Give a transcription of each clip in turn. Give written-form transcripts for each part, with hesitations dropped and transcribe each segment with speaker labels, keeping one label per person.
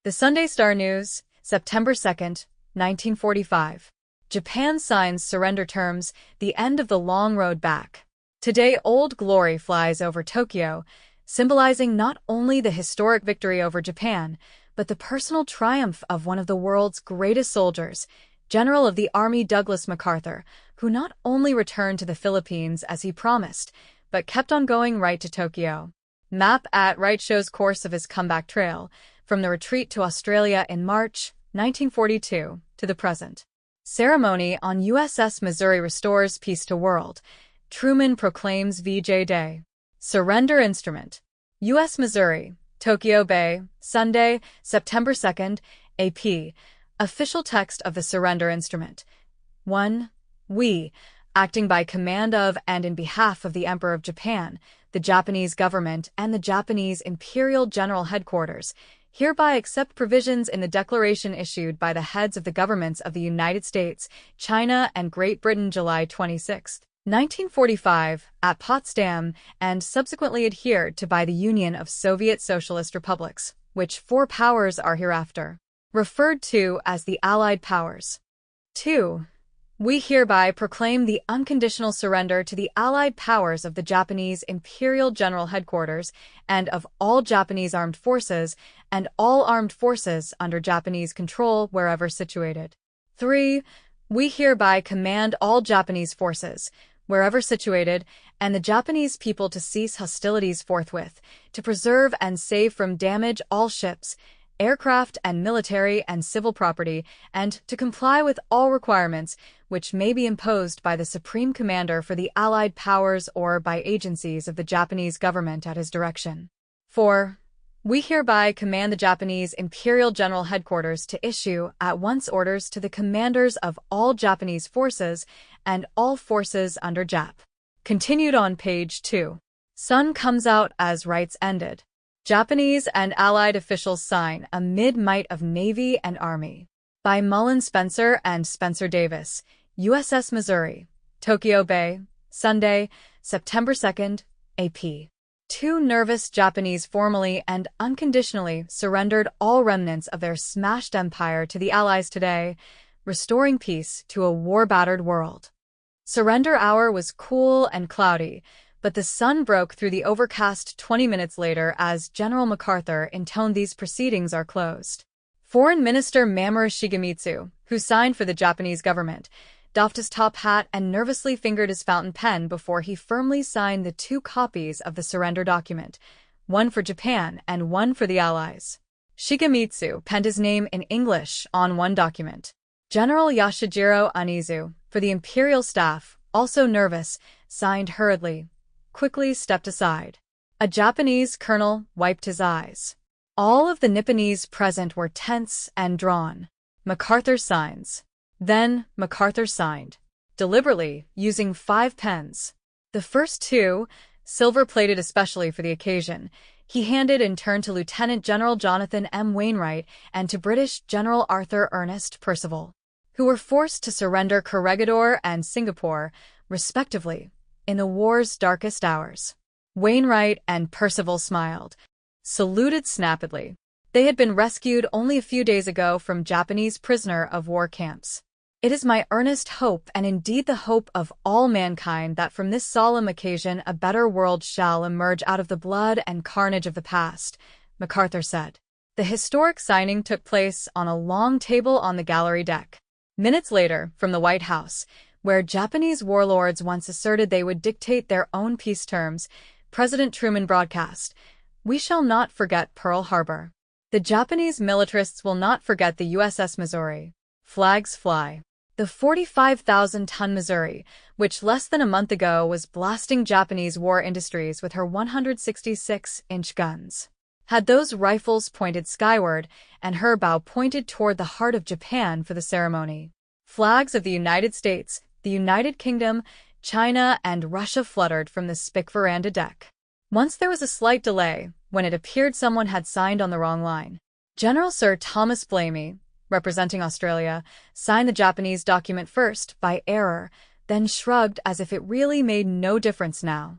Speaker 1: The Sunday Star News, September 2nd, 1945. Japan signs surrender terms, the end of the long road back. Today, Old Glory flies over Tokyo, symbolizing not only the historic victory over Japan, but the personal triumph of one of the world's greatest soldiers, General of the Army Douglas MacArthur, who not only returned to the Philippines as he promised, but kept on going right to Tokyo. Map at right shows course of his comeback trail, from the retreat to Australia in March 1942 to the present. Ceremony on USS Missouri restores peace to world. Truman proclaims VJ Day. Surrender instrument. U.S. Missouri, Tokyo Bay, Sunday, September 2nd, AP. Official text of the surrender instrument. 1. We, acting by command of and in behalf of the Emperor of Japan, the Japanese government, and the Japanese Imperial General Headquarters, hereby accept provisions in the declaration issued by the heads of the governments of the United States, China, and Great Britain July 26, 1945, at Potsdam, and subsequently adhered to by the Union of Soviet Socialist Republics, which four powers are hereafter referred to as the Allied Powers. 2. We hereby proclaim the unconditional surrender to the Allied powers of the Japanese Imperial General Headquarters and of all Japanese armed forces and all armed forces under Japanese control wherever situated. 3. We hereby command all Japanese forces, wherever situated, and the Japanese people to cease hostilities forthwith, to preserve and save from damage all ships, aircraft, and military and civil property, and to comply with all requirements which may be imposed by the Supreme Commander for the Allied powers or by agencies of the Japanese government at his direction. 4. We hereby command the Japanese Imperial General Headquarters to issue at once orders to the commanders of all Japanese forces and all forces under Jap. Continued on page 2. Sun comes out as rights ended. Japanese and Allied officials sign amid might of Navy and Army. By Mullen Spencer and Spencer Davis, USS Missouri, Tokyo Bay, Sunday, September 2nd, AP. 2 nervous Japanese formally and unconditionally surrendered all remnants of their smashed empire to the Allies today, restoring peace to a war-battered world. Surrender hour was cool and cloudy, but the sun broke through the overcast 20 minutes later as General MacArthur intoned these proceedings are closed. Foreign Minister Mamoru Shigemitsu, who signed for the Japanese government, doffed his top hat and nervously fingered his fountain pen before he firmly signed the 2 copies of the surrender document, one for Japan and one for the Allies. Shigemitsu penned his name in English on one document. General Yashijiro Onizu, for the imperial staff, also nervous, signed hurriedly, quickly stepped aside. A Japanese colonel wiped his eyes. All of the Nipponese present were tense and drawn. MacArthur signs. Then MacArthur signed, deliberately, using 5 pens. The first 2, silver-plated especially for the occasion, he handed in turn to Lieutenant General Jonathan M. Wainwright and to British General Arthur Ernest Percival, who were forced to surrender Corregidor and Singapore, respectively, in the war's darkest hours. Wainwright and Percival smiled, saluted snappedly. They had been rescued only a few days ago from Japanese prisoner of war camps. It is my earnest hope, and indeed the hope of all mankind, that from this solemn occasion a better world shall emerge out of the blood and carnage of the past, MacArthur said. The historic signing took place on a long table on the gallery deck. Minutes later, from the White House, where Japanese warlords once asserted they would dictate their own peace terms, President Truman broadcast, "We shall not forget Pearl Harbor. The Japanese militarists will not forget the USS Missouri. Flags fly." The 45,000-ton Missouri, which less than a month ago was blasting Japanese war industries with her 166-inch guns, had those rifles pointed skyward and her bow pointed toward the heart of Japan for the ceremony. Flags of the United States, the United Kingdom, China, and Russia fluttered from the spick veranda deck. Once there was a slight delay, when it appeared someone had signed on the wrong line. General Sir Thomas Blamey, representing Australia, signed the Japanese document first, by error, then shrugged as if it really made no difference now.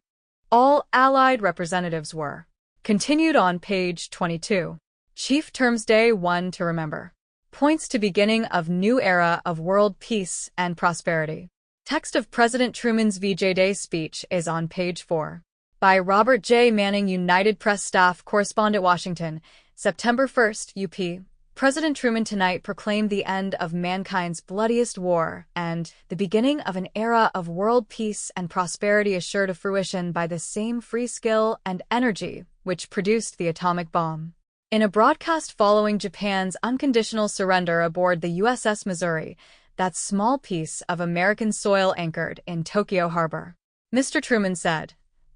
Speaker 1: All Allied representatives were. Continued on page 22. Chief Terms Day 1 to remember. Points to beginning of new era of world peace and prosperity. Text of President Truman's VJ Day speech is on page 4. By Robert J. Manning, United Press Staff Correspondent, Washington, September 1st, UP. President Truman tonight proclaimed the end of mankind's bloodiest war and the beginning of an era of world peace and prosperity assured of fruition by the same free skill and energy which produced the atomic bomb. In a broadcast following Japan's unconditional surrender aboard the USS Missouri, that small piece of American soil anchored in Tokyo Harbor, Mr. Truman said,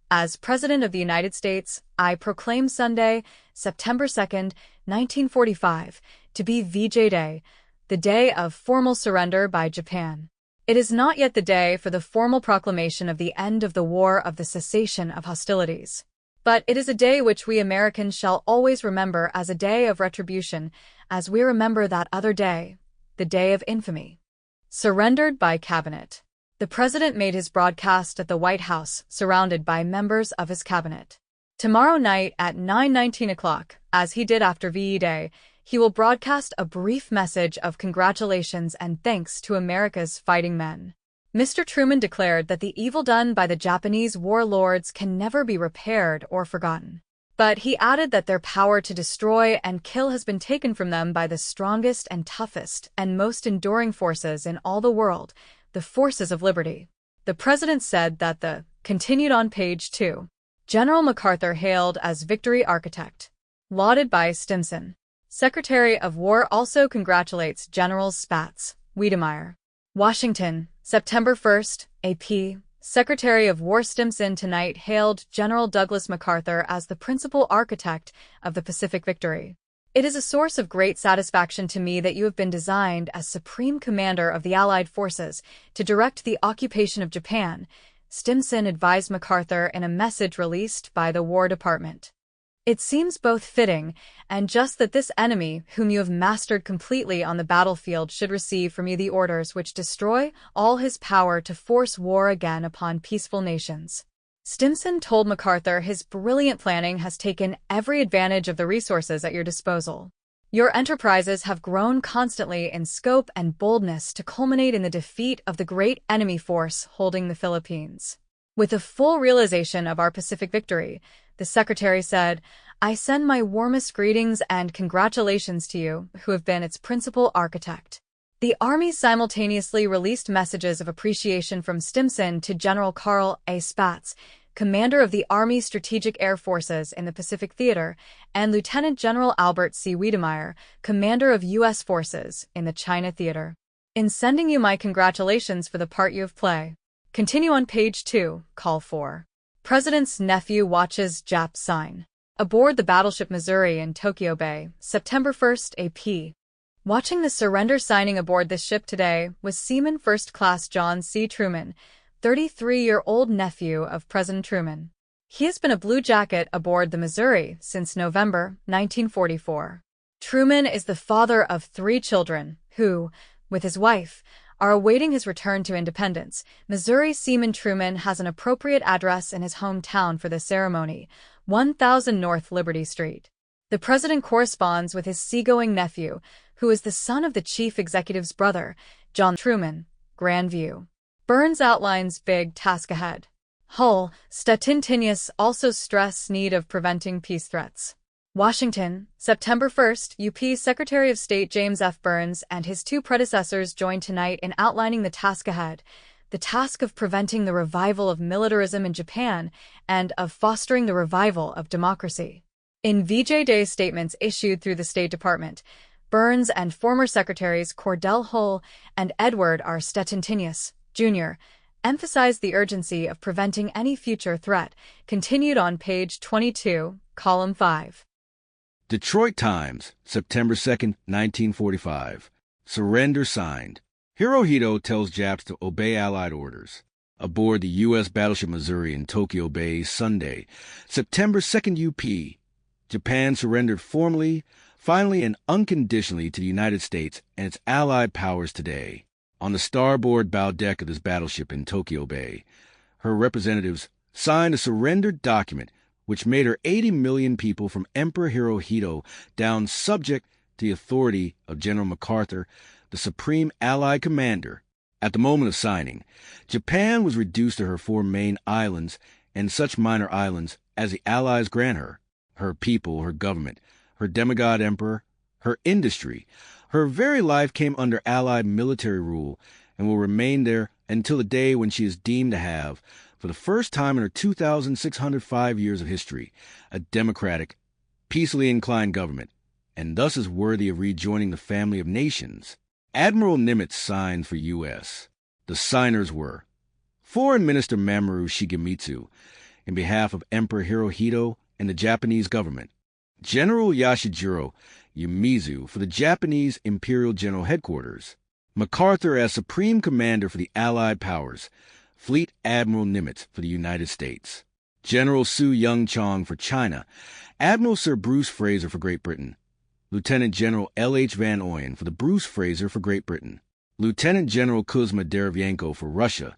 Speaker 1: "As President of the United States, I proclaim Sunday, September 2nd, 1945, to be VJ Day, the day of formal surrender by Japan. It is not yet the day for the formal proclamation of the end of the war, of the cessation of hostilities. But it is a day which we Americans shall always remember as a day of retribution, as we remember that other day, the day of infamy." Surrendered by Cabinet. The President made his broadcast at the White House, surrounded by members of his cabinet. Tomorrow night at 9:19 o'clock, as he did after VE Day, he will broadcast a brief message of congratulations and thanks to America's fighting men. Mr. Truman declared that the evil done by the Japanese warlords can never be repaired or forgotten. But he added that their power to destroy and kill has been taken from them by the strongest and toughest and most enduring forces in all the world, the forces of liberty. The President said that the, continued on page 2, General MacArthur hailed as victory architect, lauded by Stimson. Secretary of War also congratulates Generals Spaatz, Wiedemeyer. Washington, September 1st, AP. Secretary of War Stimson tonight hailed General Douglas MacArthur as the principal architect of the Pacific victory. "It is a source of great satisfaction to me that you have been designed as Supreme Commander of the Allied forces to direct the occupation of Japan," Stimson advised MacArthur in a message released by the War Department. "It seems both fitting and just that this enemy, whom you have mastered completely on the battlefield, should receive from you the orders which destroy all his power to force war again upon peaceful nations." Stimson told MacArthur his brilliant planning has taken every advantage of the resources at your disposal. "Your enterprises have grown constantly in scope and boldness to culminate in the defeat of the great enemy force holding the Philippines. With a full realization of our Pacific victory," the Secretary said, "I send my warmest greetings and congratulations to you, who have been its principal architect." The Army simultaneously released messages of appreciation from Stimson to General Carl A. Spaatz, Commander of the Army Strategic Air Forces in the Pacific Theater, and Lieutenant General Albert C. Wiedemeyer, Commander of U.S. Forces in the China Theater. "In sending you my congratulations for the part you have played." Continue on page 2, call 4. President's nephew watches Jap sign. Aboard the battleship Missouri in Tokyo Bay, September 1st, AP. Watching the surrender signing aboard this ship today was Seaman First Class John C. Truman, 33-year-old nephew of President Truman. He has been a Blue Jacket aboard the Missouri since November 1944. Truman is the father of 3 children who, with his wife, are awaiting his return to independence. Missouri Seaman Truman has an appropriate address in his hometown for the ceremony, 1000 North Liberty Street. The President corresponds with his seagoing nephew, who is the son of the chief executive's brother, John Truman, Grandview. Burns outlines big task ahead. Hull, Stettinius also stress need of preventing peace threats. Washington, September 1st, UP Secretary of State James F. Burns and his 2 predecessors joined tonight in outlining the task ahead, the task of preventing the revival of militarism in Japan and of fostering the revival of democracy. In VJ Day statements issued through the State Department, Burns and former Secretaries Cordell Hull and Edward R. Stettinius, Jr., emphasized the urgency of preventing any future threat, continued on page 22, column 5.
Speaker 2: Detroit Times, September 2nd, 1945. Surrender signed. Hirohito tells Japs to obey Allied orders. Aboard the U.S. battleship Missouri in Tokyo Bay, Sunday, September 2nd, UP. Japan surrendered formally, finally and unconditionally to the United States and its allied powers today. On the starboard bow deck of this battleship in Tokyo Bay, her representatives signed a surrender document which made her 80 million people from Emperor Hirohito down subject to the authority of General MacArthur, the supreme Allied commander. At the moment of signing, Japan was reduced to her 4 main islands and such minor islands as the Allies grant her: her people, her government, her demigod emperor, her industry. Her very life came under Allied military rule and will remain there until the day when she is deemed to have, for the first time in her 2,605 years of history, a democratic, peacefully inclined government, and thus is worthy of rejoining the family of nations. Admiral Nimitz signed for U.S. The signers were Foreign Minister Mamoru Shigemitsu, in behalf of Emperor Hirohito and the Japanese government; General Yashijiro Yumizu for the Japanese Imperial General Headquarters; MacArthur as Supreme Commander for the Allied Powers; Fleet Admiral Nimitz for the United States; General Su Young-chong for China; Admiral Sir Bruce Fraser for Great Britain; Lieutenant General L.H. Van Oyen for the Bruce Fraser for Great Britain; Lieutenant General Kuzma Derevyenko for Russia;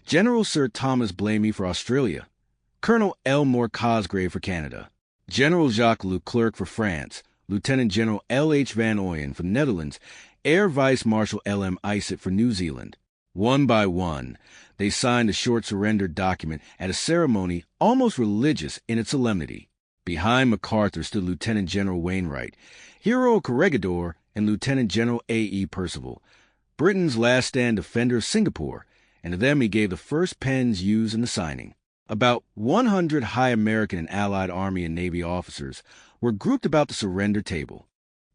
Speaker 2: General Sir Thomas Blamey for Australia; Colonel Elmore Cosgrave for Canada; General Jacques Leclerc for France; Lieutenant General L.H. Van Oyen for the Netherlands; Air Vice Marshal L.M. Isett for New Zealand. One by one, they signed the short surrender document at a ceremony almost religious in its solemnity. Behind MacArthur stood Lieutenant General Wainwright, Hero Corregidor, and Lieutenant General A.E. Percival, Britain's last stand defender of Singapore, and to them he gave the first pens used in the signing. About 100 high American and Allied Army and Navy officers were grouped about the surrender table.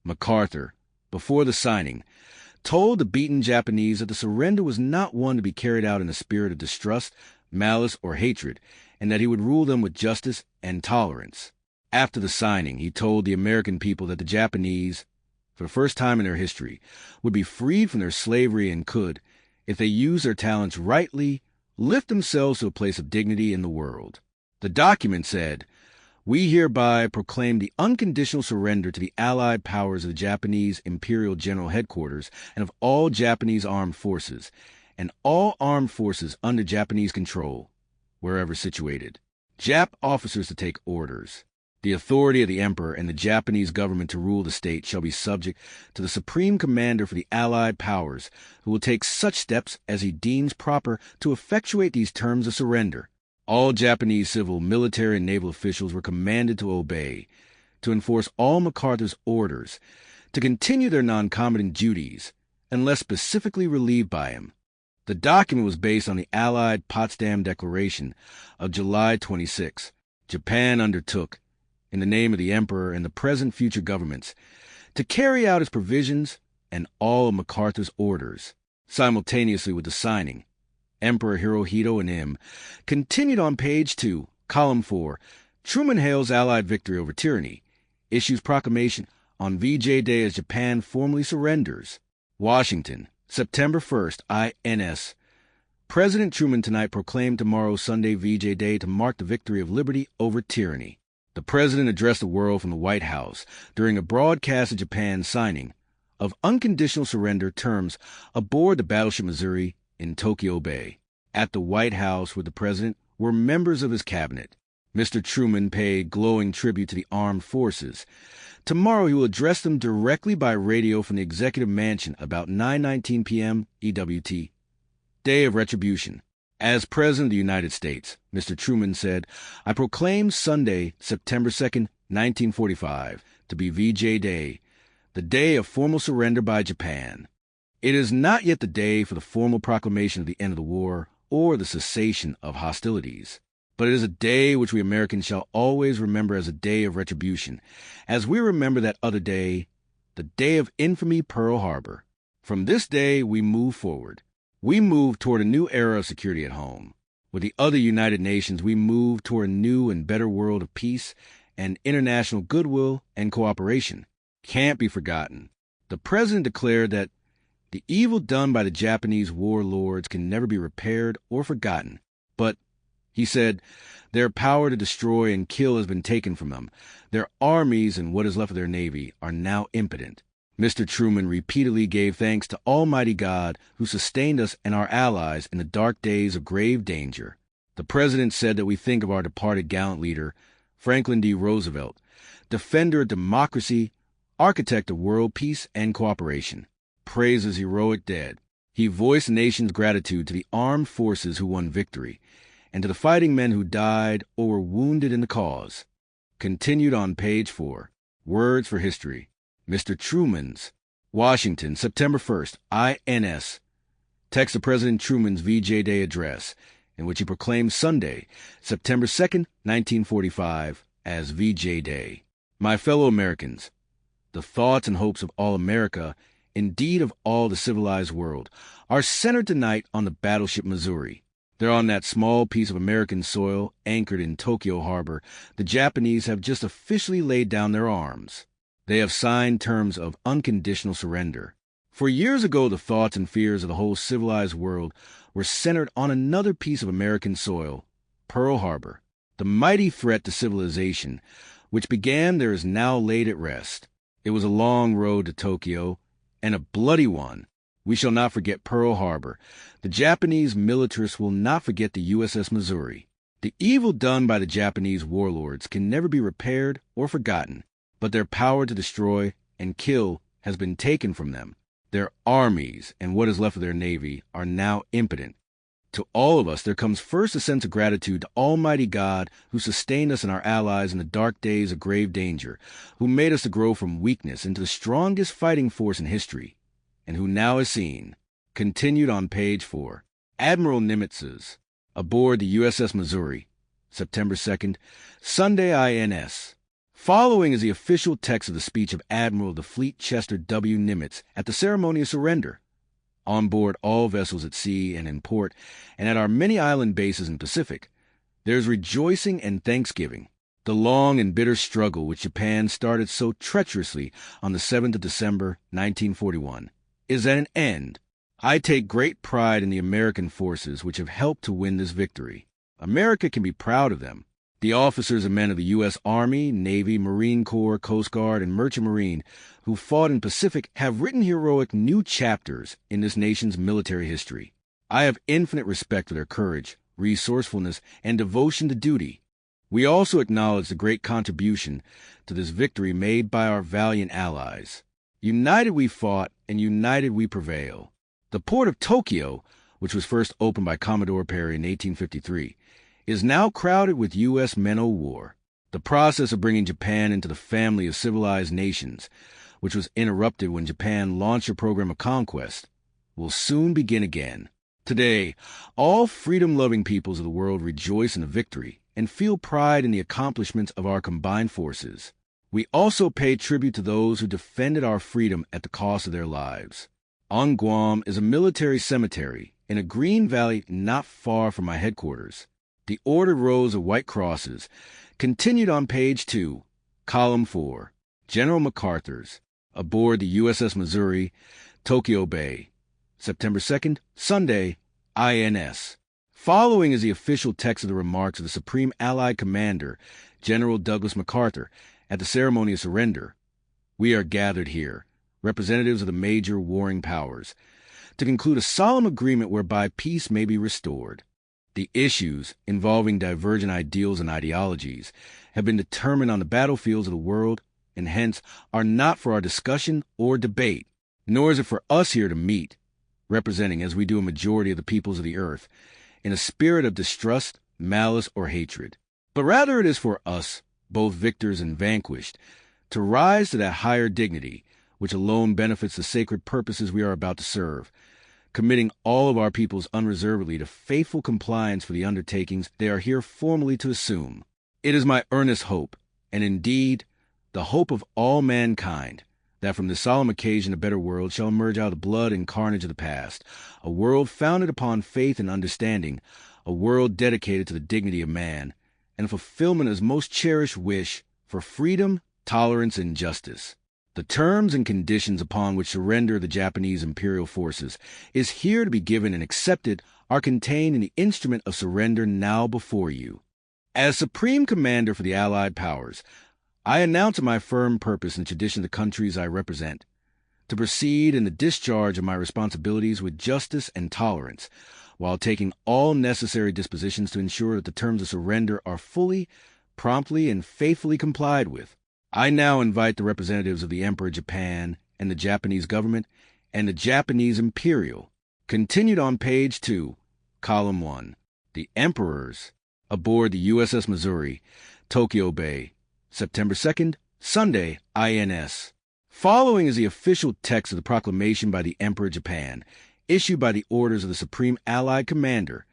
Speaker 2: MacArthur, before the signing, told the beaten Japanese that the surrender was not one to be carried out in a spirit of distrust, malice, or hatred, and that he would rule them with justice and tolerance. After the signing, he told the American people that the Japanese, for the first time in their history, would be freed from their slavery and could, if they used their talents rightly, lift themselves to a place of dignity in the world. The document said, "We hereby proclaim the unconditional surrender to the Allied powers of the Japanese Imperial General Headquarters and of all Japanese armed forces, and all armed forces under Japanese control, wherever situated. Jap officers to take orders. The authority of the Emperor and the Japanese government to rule the state shall be subject to the Supreme Commander for the Allied powers, who will take such steps as he deems proper to effectuate these terms of surrender. All Japanese civil, military, and naval officials were commanded to obey, to enforce all MacArthur's orders, to continue their non-combatant duties, unless specifically relieved by him." The document was based on the Allied Potsdam Declaration of July 26. Japan undertook, in the name of the Emperor and the present future governments, to carry out its provisions and all of MacArthur's orders. Simultaneously with the signing, Emperor Hirohito and him continued on page 2, column 4, Truman hails Allied victory over tyranny, issues proclamation on VJ Day as Japan formally surrenders. Washington, September 1st, INS. President Truman tonight proclaimed tomorrow, Sunday, VJ Day, to mark the victory of liberty over tyranny. The President addressed the world from the White House during a broadcast of Japan's signing of unconditional surrender terms aboard the battleship Missouri in Tokyo Bay. At the White House with the President were members of his cabinet. Mr. Truman paid glowing tribute to the armed forces. Tomorrow he will address them directly by radio from the Executive Mansion about 9:19 p.m. EWT. Day of Retribution. As President of the United States, Mr. Truman said, "I proclaim Sunday, September 2nd, 1945, to be VJ Day, the day of formal surrender by Japan. It is not yet the day for the formal proclamation of the end of the war or the cessation of hostilities, but it is a day which we Americans shall always remember as a day of retribution, as we remember that other day, the day of infamy, Pearl Harbor. From this day we move forward. We move toward a new era of security at home. With the other United Nations, we move toward a new and better world of peace and international goodwill and cooperation. Can't be forgotten." The President declared that the evil done by the Japanese warlords can never be repaired or forgotten, but, he said, their power to destroy and kill has been taken from them. Their armies and what is left of their navy are now impotent. Mr. Truman repeatedly gave thanks to Almighty God who sustained us and our allies in the dark days of grave danger. The President said that we think of our departed gallant leader, Franklin D. Roosevelt, defender of democracy, architect of world peace and cooperation, praises heroic dead. He voiced the nation's gratitude to the armed forces who won victory, and to the fighting men who died or were wounded in the cause. Continued on page 4. Words for History. Mr. Truman's, Washington, September 1st, INS. Text of President Truman's VJ Day address, in which he proclaimed Sunday, September 2nd, 1945, as VJ Day. My fellow Americans, the thoughts and hopes of all America, indeed of all the civilized world, are centered tonight on the battleship Missouri. They're on that small piece of American soil anchored in Tokyo Harbor. The Japanese have just officially laid down their arms. They have signed terms of unconditional surrender. For years ago, the thoughts and fears of the whole civilized world were centered on another piece of American soil, Pearl Harbor. The mighty threat to civilization, which began there, is now laid at rest. It was a long road to Tokyo, and a bloody one. We shall not forget Pearl Harbor. The Japanese militarists will not forget the USS Missouri. The evil done by the Japanese warlords can never be repaired or forgotten, but their power to destroy and kill has been taken from them. Their armies, and what is left of their navy, are now impotent. To all of us there comes first a sense of gratitude to Almighty God, who sustained us and our allies in the dark days of grave danger, who made us to grow from weakness into the strongest fighting force in history, and who now is seen. Continued on page 4. Admiral Nimitz's, aboard the USS Missouri, September 2nd, Sunday INS. Following is the official text of the speech of Admiral of the Fleet Chester W. Nimitz at the ceremony of surrender. On board all vessels at sea and in port, and at our many island bases in the Pacific, there is rejoicing and thanksgiving. The long and bitter struggle which Japan started so treacherously on the 7th of December, 1941, is at an end. I take great pride in the American forces which have helped to win this victory. America can be proud of them. The officers and men of the U.S. Army, Navy, Marine Corps, Coast Guard, and Merchant Marine who fought in the Pacific have written heroic new chapters in this nation's military history. I have infinite respect for their courage, resourcefulness, and devotion to duty. We also acknowledge the great contribution to this victory made by our valiant allies. United we fought, and united we prevail. The port of Tokyo, which was first opened by Commodore Perry in 1853, is now crowded with U.S. men-o'-war. The process of bringing Japan into the family of civilized nations, which was interrupted when Japan launched a program of conquest, will soon begin again. Today, all freedom-loving peoples of the world rejoice in the victory and feel pride in the accomplishments of our combined forces. We also pay tribute to those who defended our freedom at the cost of their lives. On Guam is a military cemetery in a green valley not far from my headquarters. The ordered rows of white crosses. Continued on page 2, column 4. General MacArthur's, aboard the USS Missouri, Tokyo Bay, September 2nd, Sunday, INS. Following is the official text of the remarks of the Supreme Allied Commander, General Douglas MacArthur, at the ceremony of surrender. We are gathered here, representatives of the major warring powers, to conclude a solemn agreement whereby peace may be restored. The issues involving divergent ideals and ideologies have been determined on the battlefields of the world, and hence are not for our discussion or debate, nor is it for us here to meet, representing, as we do, a majority of the peoples of the earth, in a spirit of distrust, malice, or hatred. But rather it is for us, both victors and vanquished, to rise to that higher dignity which alone benefits the sacred purposes we are about to serve, committing all of our peoples unreservedly to faithful compliance for the undertakings they are here formally to assume. It is my earnest hope, and indeed the hope of all mankind, that from this solemn occasion a better world shall emerge out of the blood and carnage of the past, a world founded upon faith and understanding, a world dedicated to the dignity of man, and fulfillment of his most cherished wish for freedom, tolerance, and justice. The terms and conditions upon which surrender of the Japanese imperial forces is here to be given and accepted are contained in the instrument of surrender now before you. As Supreme Commander for the Allied Powers, I announce my firm purpose in the tradition of the countries I represent, to proceed in the discharge of my responsibilities with justice and tolerance, while taking all necessary dispositions to ensure that the terms of surrender are fully, promptly and faithfully complied with. I now invite the representatives of the Emperor of Japan and the Japanese government and the Japanese Imperial, continued on page 2, column 1, the Emperors, aboard the USS Missouri, Tokyo Bay, September 2nd, Sunday, INS. Following is the official text of the proclamation by the Emperor of Japan, issued by the orders of the Supreme Allied Commander,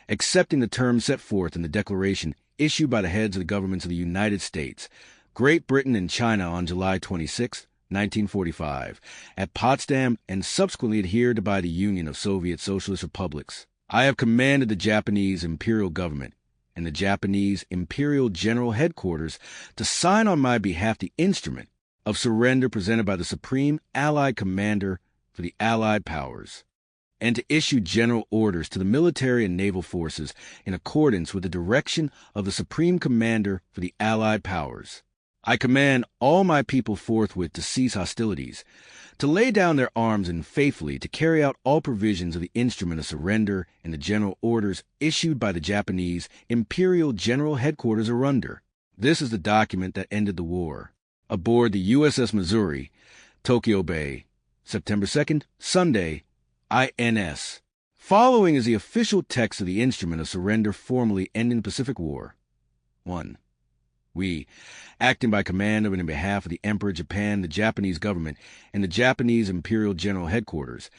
Speaker 2: accepting the terms set forth in the declaration issued by the heads of the governments of the United States, Great Britain, and China on July 26, 1945, at Potsdam, and subsequently adhered to by the Union of Soviet Socialist Republics. I have commanded the Japanese Imperial Government and the Japanese Imperial General Headquarters to sign on my behalf the instrument of surrender presented by the Supreme Allied Commander for the Allied Powers, and to issue general orders to the military and naval forces in accordance with the direction of the Supreme Commander for the Allied Powers. I command all my people forthwith to cease hostilities, to lay down their arms, and faithfully to carry out all provisions of the instrument of surrender and the general orders issued by the Japanese Imperial General Headquarters hereunder. This is the document that ended the war. Aboard the USS Missouri, Tokyo Bay, September 2nd, Sunday, INS. Following is the official text of the instrument of surrender formally ending the Pacific War. 1. We, acting by command of and in behalf of the Emperor of Japan, the Japanese government, and the Japanese Imperial General Headquarters,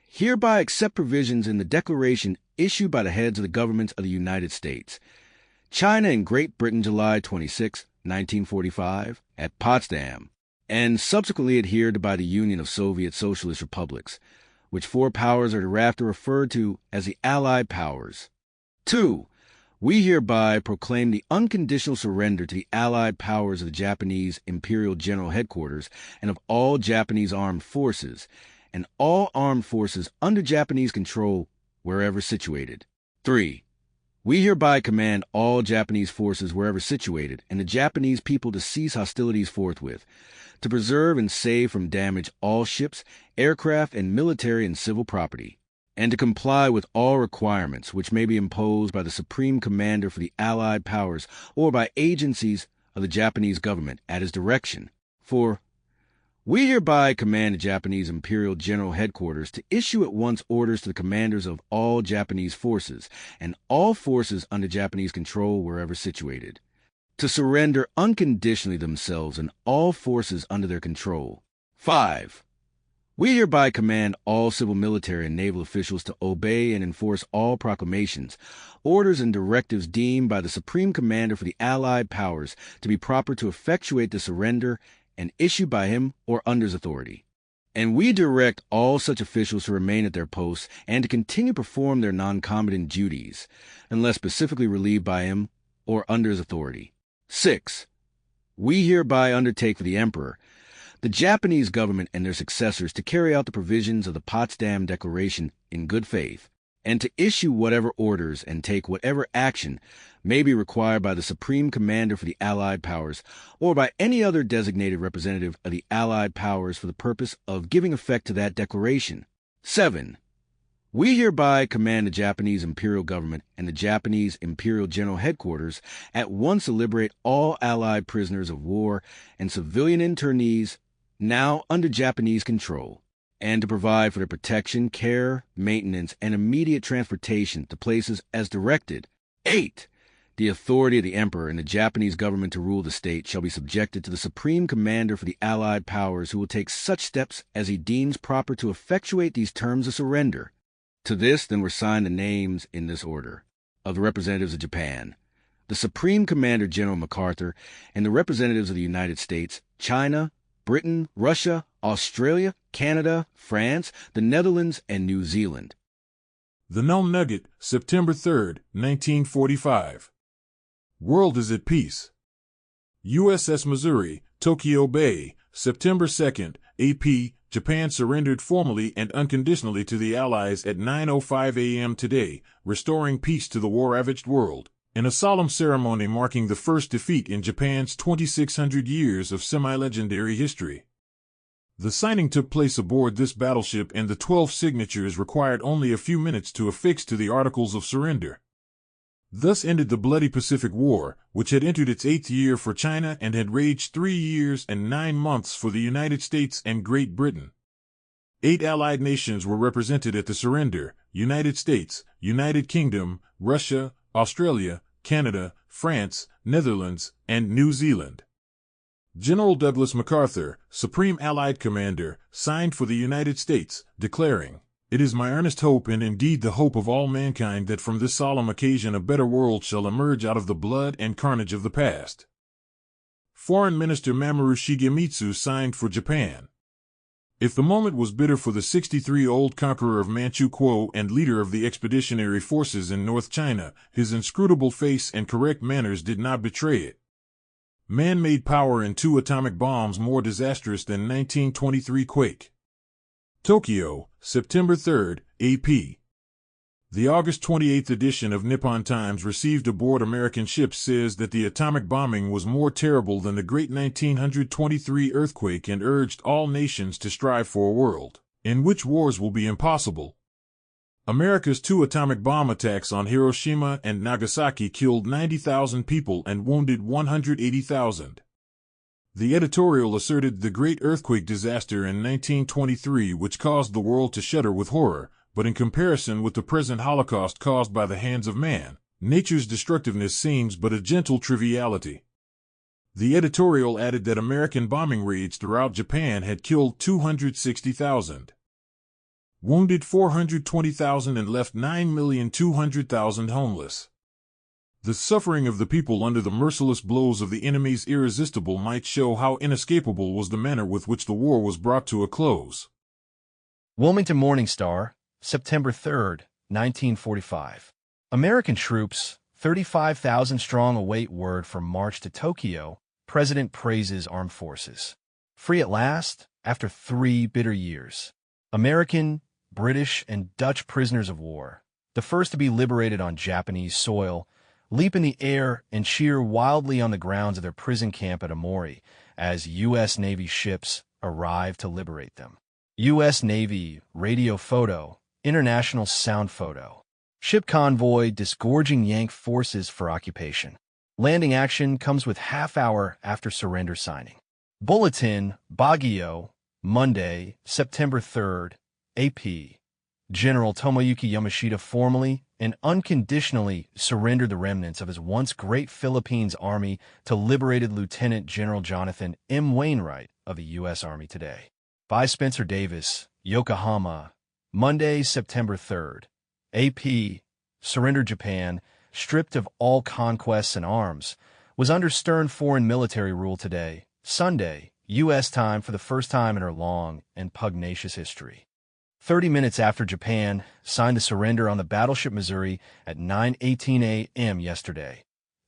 Speaker 2: hereby accept provisions in the declaration issued by the heads of the governments of the United States, China, and Great Britain, July 26, 1945, at Potsdam, and subsequently adhered to by the Union of Soviet Socialist Republics, which four powers are hereafter referred to as the Allied Powers. 2. We hereby proclaim the unconditional surrender to the Allied powers of the Japanese Imperial General Headquarters and of all Japanese armed forces, and all armed forces under Japanese control wherever situated. 3. We hereby command all Japanese forces wherever situated and the Japanese people to cease hostilities forthwith, to preserve and save from damage all ships, aircraft, and military and civil property, and to comply with all requirements which may be imposed by the Supreme Commander for the Allied Powers or by agencies of the Japanese government at his direction. 4. We hereby command the Japanese Imperial General Headquarters to issue at once orders to the commanders of all Japanese forces and all forces under Japanese control wherever situated, to surrender unconditionally themselves and all forces under their control. 5. We hereby command all civil, military, and naval officials to obey and enforce all proclamations, orders, and directives deemed by the Supreme Commander for the Allied Powers to be proper to effectuate the surrender and issued by him or under his authority. And we direct all such officials to remain at their posts and to continue to perform their non-combatant duties, unless specifically relieved by him or under his authority. 6. We hereby undertake for the Emperor, the Japanese government, and their successors to carry out the provisions of the Potsdam Declaration in good faith, and to issue whatever orders and take whatever action may be required by the Supreme Commander for the Allied Powers or by any other designated representative of the Allied Powers for the purpose of giving effect to that declaration. 7. We hereby command the Japanese Imperial Government and the Japanese Imperial General Headquarters at once to liberate all Allied prisoners of war and civilian internees now under Japanese control, and to provide for their protection, care, maintenance, and immediate transportation to places as directed. 8. The authority of the Emperor and the Japanese government to rule the state shall be subjected to the Supreme Commander for the Allied Powers, who will take such steps as he deems proper to effectuate these terms of surrender. To this then were signed the names in this order of the representatives of Japan, the Supreme Commander General MacArthur, and the representatives of the United States, China, Britain, Russia, Australia, Canada, France, the Netherlands, and New Zealand.
Speaker 3: The Null Nugget, September 3, 1945. World is at peace. USS Missouri, Tokyo Bay, September 2nd, AP, Japan surrendered formally and unconditionally to the Allies at 9:05 a.m. today, restoring peace to the war-ravaged world, in a solemn ceremony marking the first defeat in Japan's 2,600 years of semi-legendary history. The signing took place aboard this battleship, and the 12 signatures required only a few minutes to affix to the Articles of Surrender. Thus ended the bloody Pacific War, which had entered its 8th year for China and had raged 3 years and 9 months for the United States and Great Britain. 8 allied nations were represented at the surrender: United States, United Kingdom, Russia, Australia, Canada, France, Netherlands, and New Zealand. General Douglas MacArthur, Supreme Allied Commander, signed for the United States, declaring, "It is my earnest hope and indeed the hope of all mankind that from this solemn occasion a better world shall emerge out of the blood and carnage of the past." Foreign Minister Mamoru Shigemitsu signed for Japan. If the moment was bitter for the 63-year-old conqueror of Manchukuo and leader of the expeditionary forces in North China, his inscrutable face and correct manners did not betray it. Man-made power and 2 atomic bombs more disastrous than 1923 quake. Tokyo, September 3, AP. The August 28 edition of Nippon Times received aboard American ships says that the atomic bombing was more terrible than the great 1923 earthquake and urged all nations to strive for a world in which wars will be impossible. America's 2 atomic bomb attacks on Hiroshima and Nagasaki killed 90,000 people and wounded 180,000. The editorial asserted the great earthquake disaster in 1923 which caused the world to shudder with horror, but in comparison with the present Holocaust caused by the hands of man, nature's destructiveness seems but a gentle triviality. The editorial added that American bombing raids throughout Japan had killed 260,000, wounded 420,000 and left 9,200,000 homeless. The suffering of the people under the merciless blows of the enemy's irresistible might show how inescapable was the manner with which the war was brought to a close.
Speaker 4: Wilmington Morning Star, September 3, 1945. American troops, 35,000 strong, await word for march to Tokyo. President praises armed forces. Free at last, after 3 bitter years. American, British, and Dutch prisoners of war, the first to be liberated on Japanese soil, leap in the air and cheer wildly on the grounds of their prison camp at Amori as U.S. Navy ships arrive to liberate them. U.S. Navy radio photo, international sound photo. Ship convoy disgorging Yank forces for occupation. Landing action comes with half-hour after surrender signing. Bulletin, Baguio, Monday, September 3rd, AP. General Tomoyuki Yamashita formally and unconditionally surrendered the remnants of his once great Philippines Army to liberated Lieutenant General Jonathan M. Wainwright of the U.S. Army today. By Spencer Davis, Yokohama, Monday, September 3rd. AP. Surrendered Japan, stripped of all conquests and arms, was under stern foreign military rule today, Sunday, U.S. time, for the first time in her long and pugnacious history. 30 minutes after Japan signed the surrender on the battleship Missouri at 9:18 a.m. yesterday,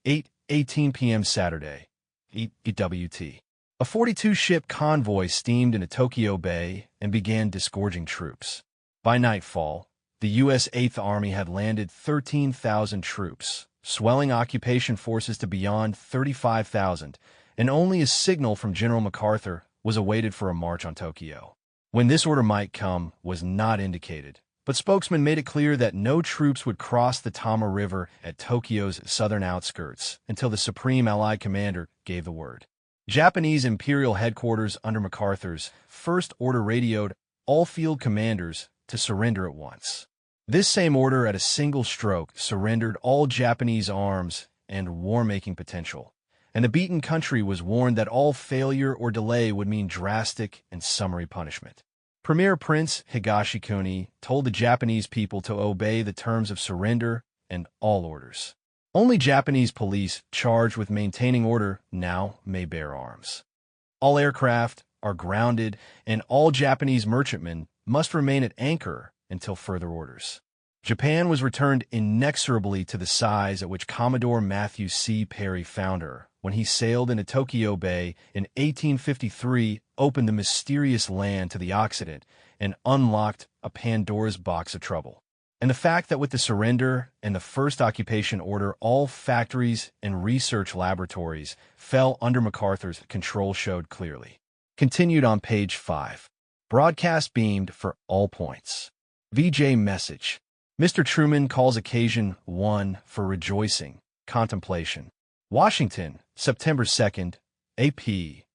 Speaker 4: 8:18 p.m. Saturday, WW2. A 42-ship convoy steamed into Tokyo Bay and began disgorging troops. By nightfall, the U.S. 8th Army had landed 13,000 troops, swelling occupation forces to beyond 35,000, and only a signal from General MacArthur was awaited for a march on Tokyo. When this order might come was not indicated, but spokesman made it clear that no troops would cross the Tama River at Tokyo's southern outskirts until the Supreme Allied Commander gave the word. Japanese Imperial Headquarters under MacArthur's First Order radioed all field commanders to surrender at once. This same order at a single stroke surrendered all Japanese arms and war-making potential, and the beaten country was warned that all failure or delay would mean drastic and summary punishment. Premier Prince Higashikuni told the Japanese people to obey the terms of surrender and all orders. Only Japanese police charged with maintaining order now may bear arms. All aircraft are grounded, and all Japanese merchantmen must remain at anchor until further orders. Japan was returned inexorably to the size at which Commodore Matthew C. Perry found her when he sailed into Tokyo Bay in 1853, opened the mysterious land to the Occident, and unlocked a Pandora's box of trouble. And the fact that with the surrender and the first occupation order, all factories and research laboratories fell under MacArthur's control showed clearly. Continued on page 5. Broadcast beamed for all points. VJ message. Mr. Truman calls occasion one for rejoicing, contemplation. Washington, September 2nd, AP.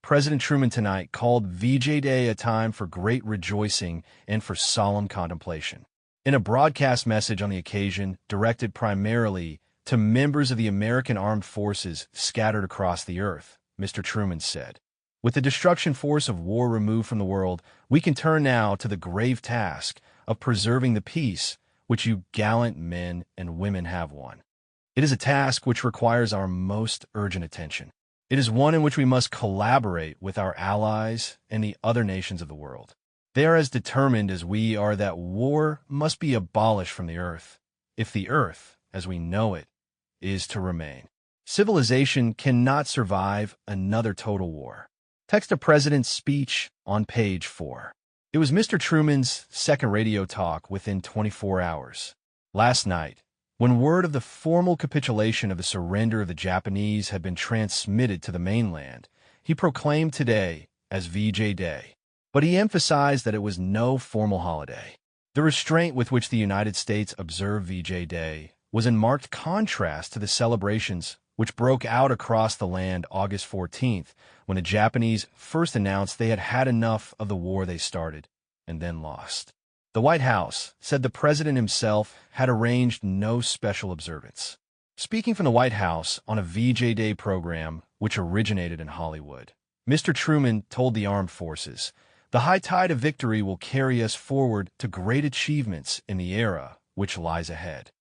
Speaker 4: President Truman tonight called VJ Day a time for great rejoicing and for solemn contemplation. In a broadcast message on the occasion directed primarily to members of the American Armed Forces scattered across the earth, Mr. Truman said, "With the destruction force of war removed from the world, we can turn now to the grave task of preserving the peace which you gallant men and women have won. It is a task which requires our most urgent attention. It is one in which we must collaborate with our allies and the other nations of the world. They are as determined as we are that war must be abolished from the earth, if the earth, as we know it, is to remain. Civilization cannot survive another total war." Text of President's speech on page 4. It was Mr. Truman's second radio talk within 24 hours. Last night, when word of the formal capitulation of the surrender of the Japanese had been transmitted to the mainland, he proclaimed today as VJ Day. But he emphasized that it was no formal holiday. The restraint with which the United States observed VJ Day was in marked contrast to the celebrations which broke out across the land August 14th, when the Japanese first announced they had had enough of the war they started and then lost. The White House said the president himself had arranged no special observance. Speaking from the White House on a VJ Day program which originated in Hollywood, Mr. Truman told the armed forces, "The high tide of victory will carry us forward to great achievements in the era which lies ahead.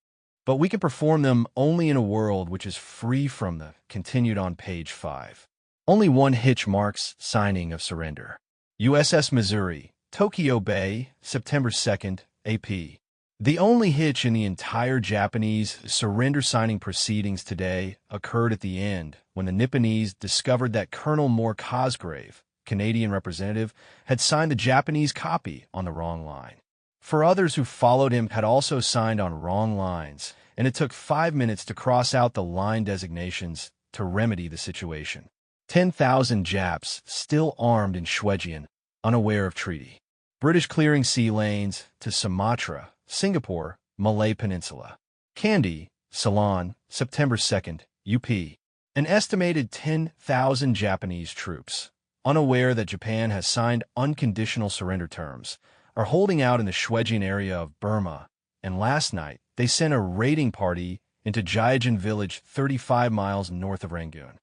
Speaker 4: But we can perform them only in a world which is free from the," continued on page 5. Only one hitch marks signing of surrender. USS Missouri, Tokyo Bay, September 2nd, AP. The only hitch in the entire Japanese surrender signing proceedings today occurred at the end when the Nipponese discovered that Colonel Moore Cosgrave, Canadian representative, had signed the Japanese copy on the wrong line. For others who followed him had also signed on wrong lines, and it took 5 minutes to cross out the line designations to remedy the situation. 10,000 Japs still armed in Schwejian, unaware of treaty. British clearing sea lanes to Sumatra, Singapore, Malay Peninsula. Kandy, Ceylon, September 2nd, UP. An estimated 10,000 Japanese troops, unaware that Japan has signed unconditional surrender terms, are holding out in the Schwejian area of Burma, and last night they sent a raiding party into Jiajian village 35 miles north of Rangoon.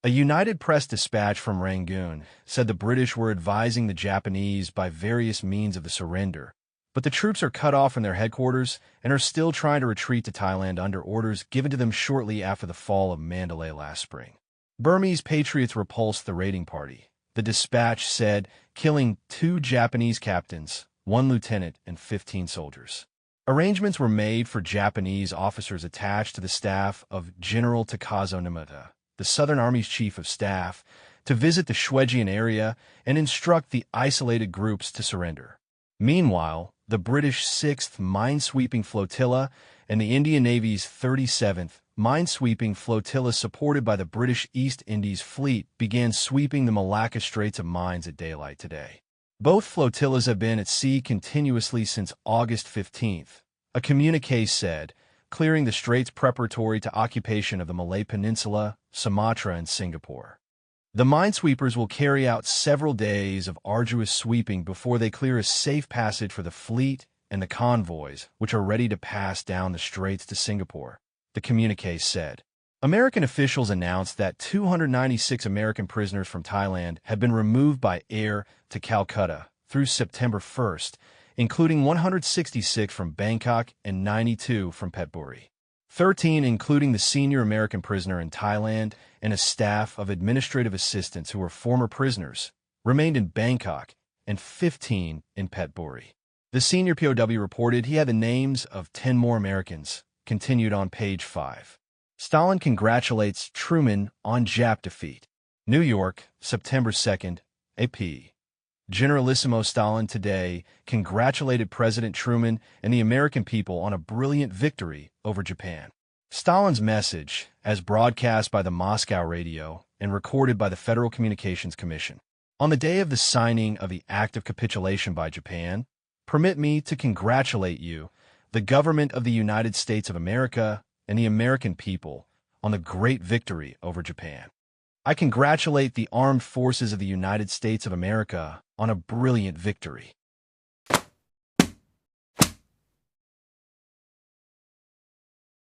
Speaker 4: A United Press dispatch from Rangoon said the British were advising the Japanese by various means of the surrender, but the troops are cut off from their headquarters and are still trying to retreat to Thailand under orders given to them shortly after the fall of Mandalay last spring. Burmese patriots repulsed the raiding party, the dispatch said, killing 2 Japanese captains, 1 lieutenant, and 15 soldiers. Arrangements were made for Japanese officers attached to the staff of General Takazo Namata, the Southern Army's chief of staff, to visit the Schwejian area and instruct the isolated groups to surrender. Meanwhile, the British 6th Minesweeping Flotilla and the Indian Navy's 37th Minesweeping Flotilla, supported by the British East Indies Fleet, began sweeping the Malacca Straits of mines at daylight today. Both flotillas have been at sea continuously since August 15th, a communiqué said, clearing the straits preparatory to occupation of the Malay Peninsula, Sumatra, and Singapore. The minesweepers will carry out several days of arduous sweeping before they clear a safe passage for the fleet and the convoys, which are ready to pass down the straits to Singapore, the communiqué said. American officials announced that 296 American prisoners from Thailand had been removed by air to Calcutta through September 1st, including 166 from Bangkok and 92 from Phetchaburi. 13, including the senior American prisoner in Thailand and a staff of administrative assistants who were former prisoners, remained in Bangkok, and 15 in Phetchaburi. The senior POW reported he had the names of 10 more Americans, continued on page 5. Stalin congratulates Truman on Jap defeat. New York, September 2nd, AP. Generalissimo Stalin today congratulated President Truman and the American people on a brilliant victory over Japan. Stalin's message, as broadcast by the Moscow radio and recorded by the Federal Communications Commission, on the day of the signing of the Act of Capitulation by Japan, permit me to congratulate you the government of the United States of America, and the American people on the great victory over Japan. I congratulate the Armed Forces of the United States of America on a brilliant victory.